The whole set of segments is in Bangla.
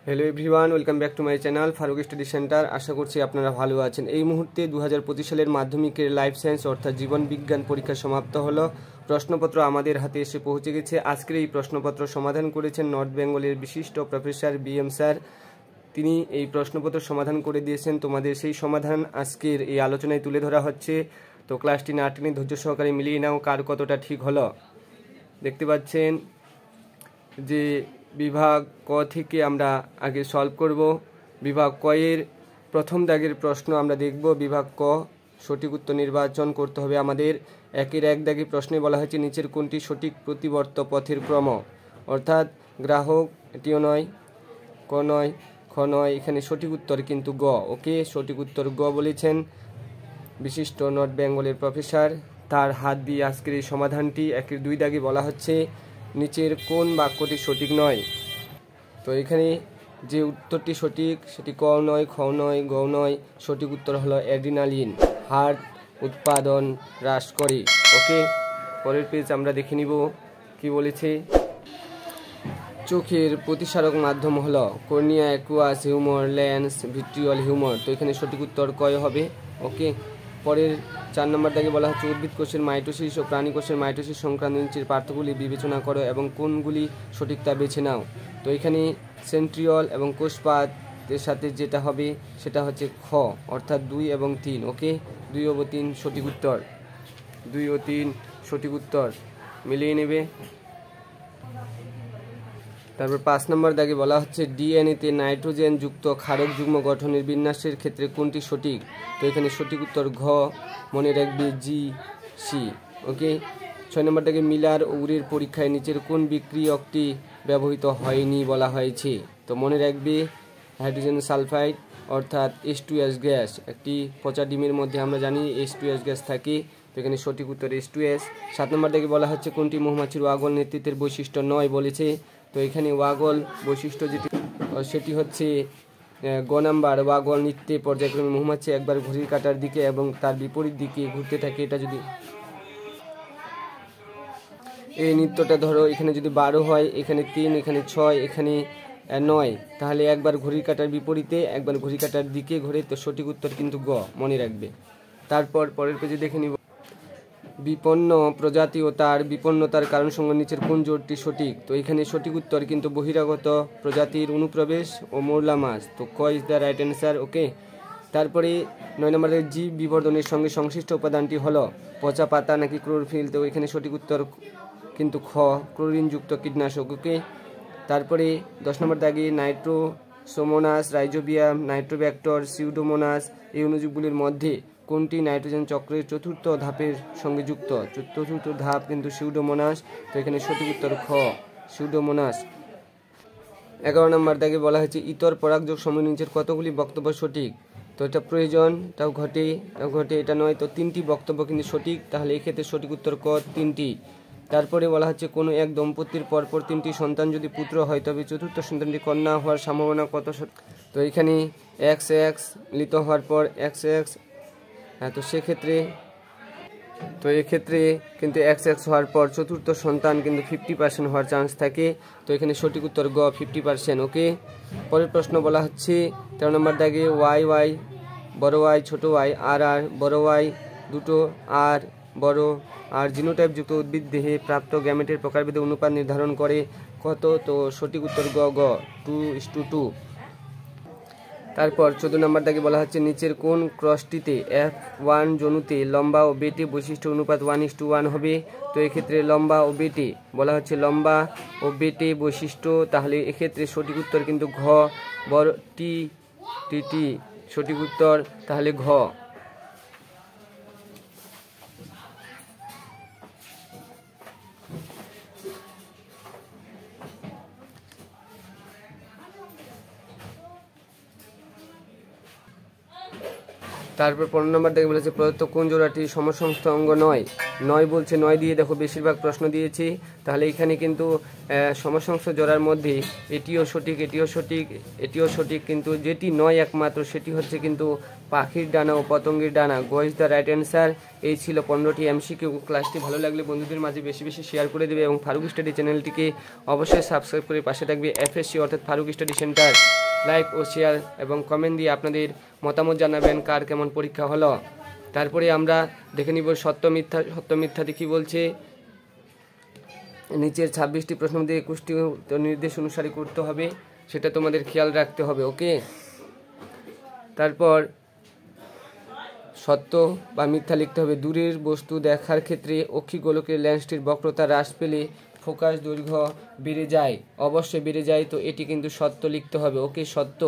Hello everyone, welcome back to my channel Farooq study centre. আশা করছি আপনারা ভালো আছেন। এই মুহূর্তে 2025 সালের মাধ্যমিকের লাইফ সায়েন্স অর্থাৎ জীবন বিজ্ঞান পরীক্ষা সমাপ্ত হলো। প্রশ্নপত্র আমাদের হাতে এসে পৌঁছে গেছে। আজকের এই প্রশ্নপত্র সমাধান করেছেন নর্থ বেঙ্গলের বিশিষ্ট প্রফেসর BM স্যার। তিনি এই প্রশ্নপত্র সমাধান করে দিয়েছেন। তোমাদের সেই সমাধান আজকের এই আলোচনায় তুলে ধরা হচ্ছে। তো ক্লাসটি না টেনে ধৈর্য সহকারে মিলিয়ে নাও কার কতটা ঠিক হলো। দেখতে পাচ্ছেন যে বিভাগ ক থেকে আমরা আগে সলভ করব। বিভাগ ক এর প্রথম দাগের প্রশ্ন আমরা দেখব। বিভাগ ক সঠিক উত্তর নির্বাচন করতে হবে আমাদের। একের এক দাগে প্রশ্নে বলা হয়েছে নিচের কোনটি সঠিক প্রতিবর্ত পথের ক্রম, অর্থাৎ গ্রাহক, এটিও নয়, ক নয়, খ নয়, এখানে সঠিক উত্তর কিন্তু গ। ওকে, সঠিক উত্তর গ বলেছেন বিশিষ্ট নর্থ বেঙ্গলের প্রফেসর। তার হাত দিয়ে আজকের এই সমাধানটি। একের দুই দাগে বলা হচ্ছে নিচের কোন বাক্যটি সঠিক নয়। তো এখানে যে উত্তরটি সঠিক সেটি ক নয়, খ নয়, গ নয়। সঠিক উত্তর হলো অ্যাড্রিনালিন, হার্ট উৎপাদন হ্রাস করে। ওকে, পরের পেজ আমরা দেখে নিব কি বলেছে। চোখের প্রতিসারক মাধ্যম হলো cornea, aqueous humour, lens, vitriol humour. তো এখানে সঠিক উত্তর কয় হবে। ওকে, পরের 4 নম্বর দাগে বলা হচ্ছে উদ্ভিদ কোষের মাইটোসিস ও প্রাণী কোষের মাইটোসিস সংক্রান্ত নিচের পার্থক্যগুলি বিবেচনা করো এবং কোনগুলি সঠিক তা বেছে নাও। তো এখানে সেন্ট্রিওল এবং কোষপাতের সাথে যেটা হবে সেটা হচ্ছে খ, অর্থাৎ 2 এবং 3। ওকে, 2 ও 3 সঠিক উত্তর, 2 ও 3 সঠিক উত্তর মিলিয়ে নেবে। তারপর 5 নম্বর দাগে বলা হচ্ছে ডিএনএতে নাইট্রোজেন যুক্ত ক্ষারক যুগ্ম গঠনের বিন্যাসের ক্ষেত্রে কোনটি সঠিক। তো এখানে সঠিক উত্তর ঘ, মনে রাখবে GC। ওকে, 6 নম্বর দাগে মিলার ও উরের পরীক্ষায় নিচের কোন বিক্রিয়কটি ব্যবহৃত হয়নি বলা হয়েছে। তো মনে রাখবে হাইড্রোজেন সালফাইড অর্থাৎ H2S গ্যাস। একটি পচা ডিমের মধ্যে আমরা জানি H2S গ্যাস থাকে। তো এখানে সঠিক উত্তর H2S। 7 নম্বর দাগে বলা হচ্ছে কোনটি মৌমাছির ওয়াগল নেতৃত্বের বৈশিষ্ট্য নয় বলেছে। তো এখানে ওয়াগল বৈশিষ্ট্য যেটি সেটি হচ্ছে গ নাম্বার, ওয়াগল নৃত্যে পর্যায়ক্রমে মৌমাছি একবার ঘড়ির কাঁটার দিকে এবং তার বিপরীত দিকে ঘুরতে থাকে। এটা যদি এই নৃত্যটা ধরো এখানে যদি 12 হয়, এখানে 3, এখানে 6, এখানে 9, তাহলে একবার ঘড়ির কাঁটার বিপরীতে একবার ঘড়ির কাঁটার দিকে ঘোরে। তো সঠিক উত্তর কিন্তু গ, মনে রাখবে। তারপর পরের পেজে দেখে নিব বিপন্ন প্রজাতি ও তার বিপন্নতার কারণ সঙ্গে নিচের কোন জোটটি সঠিক। তো এখানে সঠিক উত্তর কিন্তু বহিরাগত প্রজাতির অনুপ্রবেশ ও মৌলা মাছ। তো ক ইজ দ্য রাইট অ্যান্সার। ওকে, তারপরে 9 নম্বরের জীব বিবর্ধনের সঙ্গে সংশ্লিষ্ট উপাদানটি হলো পচা পাতা নাকি ক্লোরোফিল। তো এখানে সঠিক উত্তর কিন্তু খ, ক্লোরিনযুক্ত কীটনাশক। ওকে, তারপরে 10 নম্বর দাগে নাইট্রোসোমোনাস, রাইজোবিয়াম, নাইট্রোব্যাক্টর, সিউডোমোনাস এই অণুজীবগুলির মধ্যে কোনটি নাইট্রোজেন চক্রের চতুর্থ ধাপের সঙ্গে যুক্ত। চতুর্থ ধাপ কিন্তু সিউডোমোনাস। তো এখানে সঠিক উত্তর খ, সিউডোমোনাস। 11 নম্বর দাগে বলা হয়েছে ইতর পরাগযোগ সমূহ নিচের কতগুলি বক্তব্য সঠিক। তো এটা প্রয়োজন, তাও ঘটে, এটা নয়। তো 3টি বক্তব্য কিন্তু সঠিক, তাহলে এক্ষেত্রে সঠিক উত্তর ক, 3টি। তারপরে বলা হচ্ছে কোনো এক দম্পতির পরপর 3টি সন্তান যদি পুত্র হয় তবে চতুর্থ সন্তানটি কন্যা হওয়ার সম্ভাবনা কত। তো এখানে XX লিত হওয়ার পর XX, তো সেক্ষেত্রে এক্ষেত্রে কিন্তু XX হওয়ার পর চতুর্থ সন্তান কিন্তু 50% হওয়ার চান্স থাকে। তো এখানে সঠিক উত্তর গ, 50%। ওকে, পরের প্রশ্ন বলা হচ্ছে 13 নম্বর দাগে YY, বড় Y, ছোট y, RR, বড় Y, দুটো R, বড় আর জিনোটাইপ যুক্ত উদ্ভিদ দেহে প্রাপ্ত গ্যামেটের প্রকারভেদে অনুপাত নির্ধারণ করে কত। তো সঠিক উত্তর গ, 2:2। তারপর 14 নম্বর দাগে বলা হচ্ছে নিচের কোন ক্রসটিতে F1 জনুতে লম্বা ও বেটে বৈশিষ্ট্য অনুপাত 1:1 হবে। তো এক্ষেত্রে লম্বা ও বেটে বলা হচ্ছে লম্বা ও বেটে বৈশিষ্ট্য, তাহলে এক্ষেত্রে সঠিক উত্তর কিন্তু ঘ, বড় টি সঠিক উত্তর, তাহলে ঘ। তারপর 15 নম্বর দেখে বলেছে প্রদত্ত কোন জোড়াটি সমসংস্থ অঙ্গ নয়। 9 বলছে, 9 দিয়ে দেখো বেশিরভাগ প্রশ্ন দিয়েছি। তাহলে এখানে কিন্তু সমসংস্থ জোড়ার মধ্যে এটিও সঠিক, এটিও সঠিক, এটিও সঠিক, কিন্তু যেটি নয় একমাত্র সেটি হচ্ছে কিন্তু পাখির ডানা ও পতঙ্গের ডানা। Go is the right answer. এই ছিল 15টি এমসিকিউ। ক্লাসটি ভালো লাগলে বন্ধুদের মাঝে বেশি বেশি শেয়ার করে দেবে এবং ফারুক স্টাডি চ্যানেলটিকে অবশ্যই সাবস্ক্রাইব করে পাশে থাকবে। এফএসসি অর্থাৎ ফারুক স্টাডি সেন্টার। লাইক ও শেয়ার এবং কমেন্ট দিয়ে আপনাদের মতামত জানাবেন কার কেমন পরীক্ষা হলো। তারপরে আমরা দেখে নিব সত্য মিথ্যা। সত্য মিথ্যাতে কী বলছে, নিচের 26টি প্রশ্ন মধ্যে 21টি নির্দেশ অনুসারে করতে হবে, সেটা তোমাদের খেয়াল রাখতে হবে। ওকে, তারপর সত্য বা মিথ্যা লিখতে হবে। দূরের বস্তু দেখার ক্ষেত্রে অক্ষিগোলকের লেন্সটির বক্রতা হ্রাস পেলে ফোকাস দৈর্ঘ্য বেড়ে যায়, অবশ্যই বেড়ে যায়, তো এটি কিন্তু সত্য লিখতে হবে। ওকে, সত্য।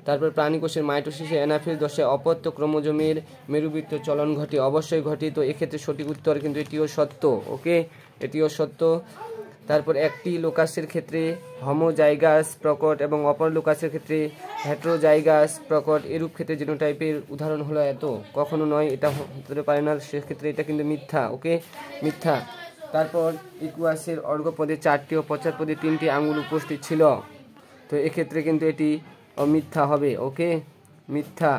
তারপর প্রাণীকোষের মাইটোসিসে অ্যানাফিল দশায় অপত্য ক্রোমোজোমের মেরুবৃত্ত চলন ঘটে, অবশ্যই ঘটে, তো এক্ষেত্রে সঠিক উত্তর কিন্তু এটিও সত্য। ওকে, এটিও সত্য। তারপর একটি লোকাসের ক্ষেত্রে হোমোজাইগাস প্রকট এবং অপর লোকাসের ক্ষেত্রে হেটেরোজাইগাস প্রকট, এরূপ ক্ষেত্রে জিনোটাইপের উদাহরণ হলো এত, কখনো নয়, এটা হতে পারে না, সেক্ষেত্রে এটা কিন্তু মিথ্যা। ওকে, মিথ্যা। তারপর ইকুয়াসের অর্ঘ্যপদে 4টি ও পশ্চাৎপদে 3টি আঙুল উপস্থিত ছিল, তো এক্ষেত্রে কিন্তু এটি মিথ্যা হবে। ওকে, মিথ্যা।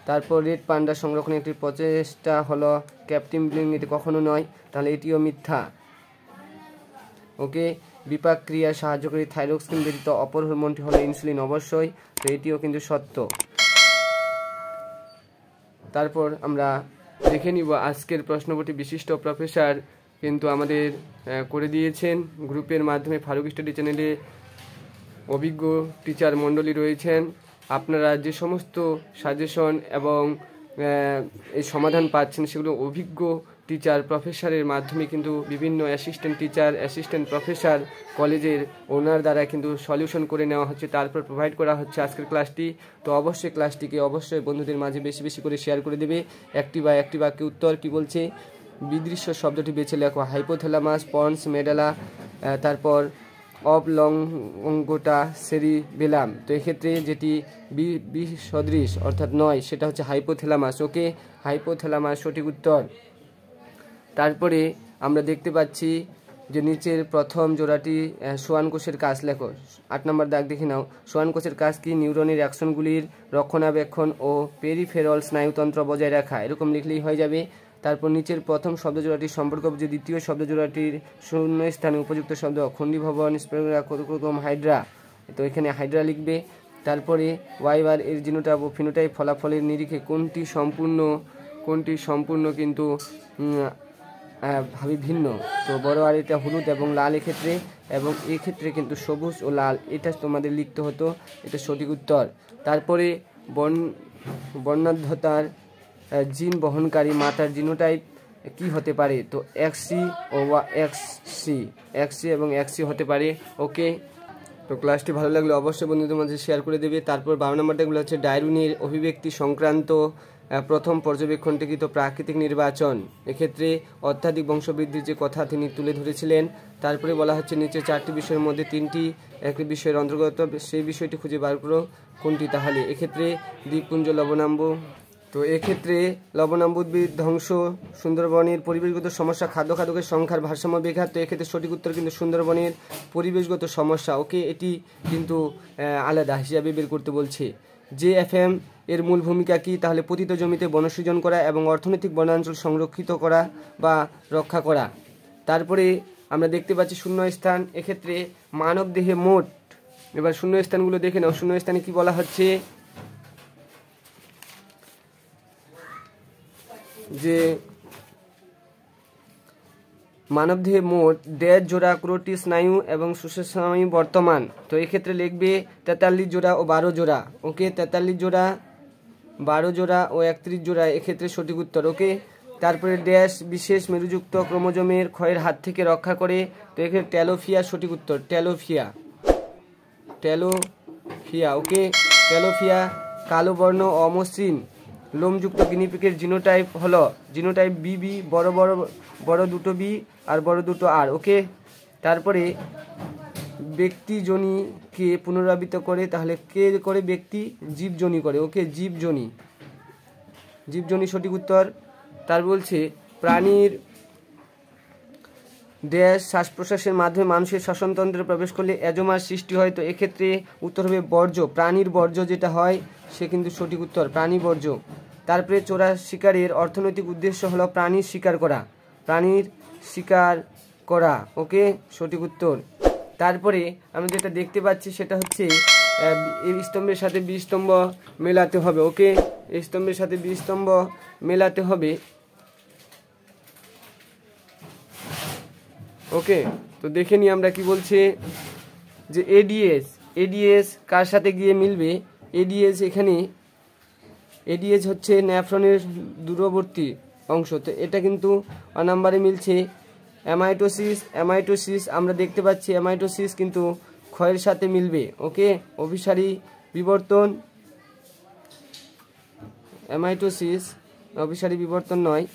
তারপর রেড পান্ডা সংরক্ষণের একটি প্রচেষ্টা হলো ক্যাপটিভ ব্রিডিং, এটি কখনো নয়, তাহলে এটিও মিথ্যা। ওকে, বিপাক ক্রিয়া সাহায্যকারী থাইরক্সিন ব্যতীত অপর হরমোনটি হলো ইনসুলিন, অবশ্যই, তো এটিও কিন্তু সত্য। তারপর আমরা দেখে নিব আজকের প্রশ্নপত্রটি। বিশিষ্ট প্রফেসর কিন্তু আমাদের করে দিয়েছেন গ্রুপের মাধ্যমে। ফারুক স্টাডি চ্যানেলে অভিজ্ঞ টিচার মণ্ডলী রয়েছেন। আপনারা যে সমস্ত সাজেশন এবং এই সমাধান পাচ্ছেন সেগুলো অভিজ্ঞ টিচার প্রফেসরের মাধ্যমে কিন্তু বিভিন্ন অ্যাসিস্ট্যান্ট টিচার, অ্যাসিস্ট্যান্ট প্রফেসর, কলেজের ওনার দ্বারা কিন্তু সলিউশন করে নেওয়া হচ্ছে, তারপর প্রোভাইড করা হচ্ছে আজকের ক্লাসটি। তো অবশ্যই ক্লাসটিকে অবশ্যই বন্ধুদের মাঝে বেশি বেশি করে শেয়ার করে দেবে। একটি বাক্যে উত্তর কি বলছে, বিদৃশ্য শব্দটি বেছে লেখো। হাইপোথ্যালামাস, পন্স মেডালা, তারপর অবলঙ্গটা সেরিবেলাম, তো এক্ষেত্রে যেটি বি সদৃশ অর্থাৎ নয় সেটা হচ্ছে হাইপোথ্যালামাস। ওকে, হাইপোথ্যালামাস সঠিক উত্তর। তারপরে আমরা দেখতে পাচ্ছি যে নিচের প্রথম জোড়াটি সোয়ান কোষের কাজ লেখো। 8 নম্বর দাগ দেখে নাও। সোয়ান কোষের কাজ কি? নিউরনের অ্যাকশনগুলির রক্ষণাবেক্ষণ ও পেরিফেরাল স্নায়ুতন্ত্র বজায় রাখা, এরকম লিখলেই হয়ে যাবে। তারপর নিচের প্রথম শব্দ জোড়াটির সম্পর্ক যে দ্বিতীয় শব্দ জোড়াটির শূন্য স্থানে উপযুক্ত শব্দ খণ্ডীভবন, স্পেরোক্রোম, হাইড্রা, তো এখানে হাইড্রা লিখবে। তারপরে ওয়াইবার এর জিনোটাইপ ও ফিনোটাইপ ফলাফলের নিরিখে কোনটি সম্পূর্ণ কিন্তু ভাবে ভিন্ন, তো বড় আর এটা হলুদ এবং লাল এক্ষেত্রে, এবং এক্ষেত্রে কিন্তু সবুজ ও লাল, এটা তোমাদের লিখতে হতো, এটা সঠিক উত্তর। তারপরে বর্ণাঢ্যতার জিন বহনকারী মাতার জিনোটাইপ কি হতে পারে? তো এক্সি ও এক্সি এবং এক্সি হতে পারে। ওকে, তো ক্লাসটি ভালো লাগলে অবশ্যই বন্ধুদের মধ্যে শেয়ার করে দেবে। তারপর 12 নম্বরটাগুলো হচ্ছে ডারউইনের অভিব্যক্তি সংক্রান্ত প্রথম পর্যবেক্ষণটিকৃত প্রাকৃতিক নির্বাচন, এক্ষেত্রে অত্যাধিক বংশবৃদ্ধির যে কথা তিনি তুলে ধরেছিলেন। তারপরে বলা হচ্ছে নিচে 4টি বিষয়ের মধ্যে 3টি একটি বিষয়ের অন্তর্গত, সেই বিষয়টি খুঁজে বার করো কোনটি। তাহলে এক্ষেত্রে দ্বীপপুঞ্জ লবণাম্ব, তো এক্ষেত্রে লবণাম্ব উদ্ভিদ ধ্বংস, সুন্দরবনের পরিবেশগত সমস্যা, খাদ্যের সংখ্যার ভারসাম্য বিঘাত, তো এক্ষেত্রে সঠিক উত্তর কিন্তু সুন্দরবনের পরিবেশগত সমস্যা। ওকে, এটি কিন্তু আলাদা হিসাবে বের করতে বলছে। JFM এর মূল ভূমিকা কি? তাহলে পতিত জমিতে বনসৃজন করা এবং অর্থনৈতিক বনাঞ্চল সংরক্ষিত করা বা রক্ষা করা। তারপরে আমরা দেখতে পাচ্ছি শূন্য স্থান, এক্ষেত্রে মানব দেহে মোট, এবার শূন্য স্থানগুলো দেখে নাও। শূন্য স্থানে কি বলা হচ্ছে যে মানবদেহে মোট 1.5 জোড়া ক্রোটি স্নায়ু এবং সুষুম্না বর্তমান, তো এক্ষেত্রে লিখবে 43 জোড়া ও 12 জোড়া। ওকে, 43 জোড়া, 12 জোড়া ও 31 জোড়া, এক্ষেত্রে সঠিক উত্তর। ওকে, তারপরে ড্যাশ বিশেষ মেরুযুক্ত ক্রোমোজোমের ক্ষয়ের হাত থেকে রক্ষা করে, তো এক্ষেত্রে ট্যালোফিয়া সঠিক উত্তর। ট্যালোফিয়া। ওকে, ট্যালোফিয়া। কালো বর্ণ অমসৃণ লোমযুক্ত গিনিপিগের জিনোটাইপ হলো জিনোটাইপ বিবি, বড় দুটো বি আর বড় দুটো আর। ওকে, তারপরে ব্যক্তিজনীকে পুনরাবৃত্ত করে, তাহলে কে করে? ব্যক্তি, জীবজনী করে। ওকে, জীবজনী সঠিক উত্তর। তার বলছে প্রাণীর দেশ শ্বাস প্রশ্বাসের মাধ্যমে মানুষের শ্বসনতন্ত্রে প্রবেশ করলে অ্যাজমার সৃষ্টি হয়, তো এক্ষেত্রে উত্তর হবে বর্জ্য, প্রাণীর বর্জ্য যেটা হয় সে কিন্তু সঠিক উত্তর, প্রাণী বর্জ্য। তারপরে চোরা শিকারের অর্থনৈতিক উদ্দেশ্য হলো প্রাণীর শিকার করা, প্রাণীর শিকার করা, ওকে সঠিক উত্তর। তারপরে আমি যেটা দেখতে পাচ্ছি সেটা হচ্ছে এই স্তম্ভের সাথে বি স্তম্ভ মেলাতে হবে, ওকে এই স্তম্ভের সাথে বি স্তম্ভ মেলাতে হবে, ওকে। তো দেখে নিই আমরা কি বলছে, যে এডিএস কার সাথে গিয়ে মিলবে, এডিএস এখানে এডিএস হচ্ছে ন্যাফ্রনের দূরবর্তী অংশ, তো এটা কিন্তু নাম্বারে মিলছে। অ্যামাইটোসিস আমরা দেখতে পাচ্ছি অ্যামাইটোসিস কিন্তু ক্ষয়ের সাথে মিলবে, ওকে। অভিসারী বিবর্তন, অ্যামাইটোসিস অভিসারী বিবর্তন নয়,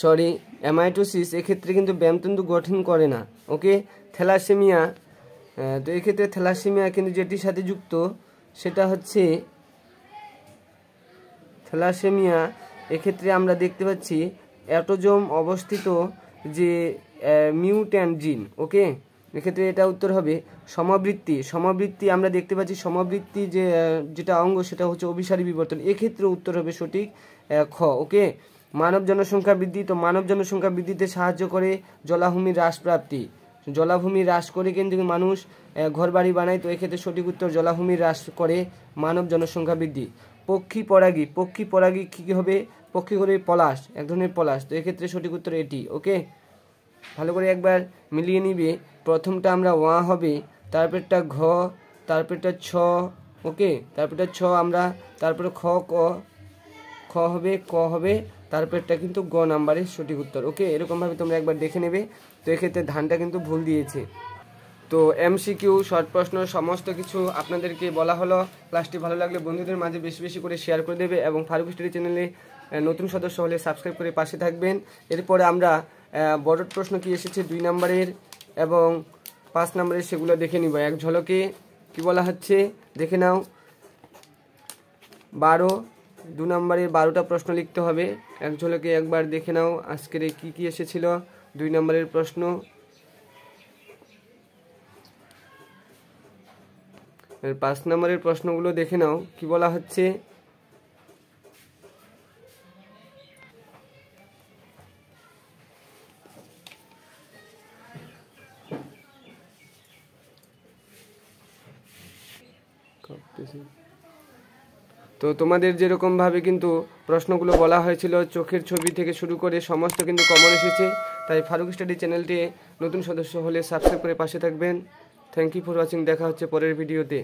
সরি অ্যামাইটোসিস এক্ষেত্রে কিন্তু ব্যামতন্তু গঠন করে না, ওকে। থ্যালাসেমিয়া, তো এক্ষেত্রে থ্যালাসেমিয়া কিন্তু যেটির সাথে যুক্ত সেটা হচ্ছে থ্যালাসেমিয়া, এক্ষেত্রে আমরা দেখতে পাচ্ছি অ্যাটোজোম অবস্থিত যে মিউট্যান্ট জিন, ওকে। এক্ষেত্রে এটা উত্তর হবে সমাবৃত্তি আমরা দেখতে পাচ্ছি সমাবৃত্তি যেটা অঙ্গ সেটা হচ্ছে অভিসারী বিবর্তন, এক্ষেত্রে উত্তর হবে সঠিক খ, ওকে। মানব জনসংখ্যা বৃদ্ধি, তো মানব জনসংখ্যা বৃদ্ধিতে সাহায্য করে জলাভূমির হ্রাস প্রাপ্তি, জলাভূমি হ্রাস করে কিন্তু মানুষ ঘরবাড়ি বানায়, তো এক্ষেত্রে সঠিক উত্তর জলাভূমি হ্রাস করে মানব জনসংখ্যা বৃদ্ধি। পক্ষী পরাগী কী হবে, পক্ষী করে পলাশ, এক ধরনের পলাশ, তো এক্ষেত্রে সঠিক উত্তর এটি, ওকে। ভালো করে একবার মিলিয়ে নিবে, প্রথমটা আমরা ওয়া হবে, তারপরটা ঘ, তারপরটা ছ, ওকে, তারপরটা ছ আমরা, তারপরে খ হবে, ক হবে, তারপরটা কিন্তু গ নাম্বারের সঠিক উত্তর, ওকে। এরকমভাবে তোমরা একবার দেখে নেবে। তো এক্ষেত্রে ধানটা কিন্তু ভুল দিয়েছে। তো এমসিকিউ শর্ট প্রশ্ন সমস্ত কিছু আপনাদেরকে বলা হলো। ক্লাসটি ভালো লাগলে বন্ধুদের মাঝে বেশি বেশি করে শেয়ার করে দেবে এবং ফারুক স্টাডি চ্যানেলে নতুন সদস্য হলে সাবস্ক্রাইব করে পাশে থাকবেন। এরপরে আমরা বড় প্রশ্ন কি এসেছে 2 নম্বরের এবং 5 নম্বরের সেগুলো দেখে নিব এক ঝলকে। কি বলা হচ্ছে দেখে নাও। 2 নম্বরের 12টা প্রশ্ন লিখতে হবে, এক ঝলকে একবার দেখে নাও আজকের কি এসেছিল 2 নম্বরের প্রশ্ন। 5 নম্বরের প্রশ্নগুলো দেখে নাও কি বলা হচ্ছে। তো তোমাদের যেরকমভাবে কিন্তু প্রশ্নগুলো বলা হয়েছিল চোখের ছবি থেকে শুরু করে সমস্ত কিন্তু কমন এসেছে। তাই ফারুক স্টাডি চ্যানেলটি নতুন সদস্য হলে সাবস্ক্রাইব করে পাশে থাকবেন। Thank you for watching. দেখা হচ্ছে পরের ভিডিওতে।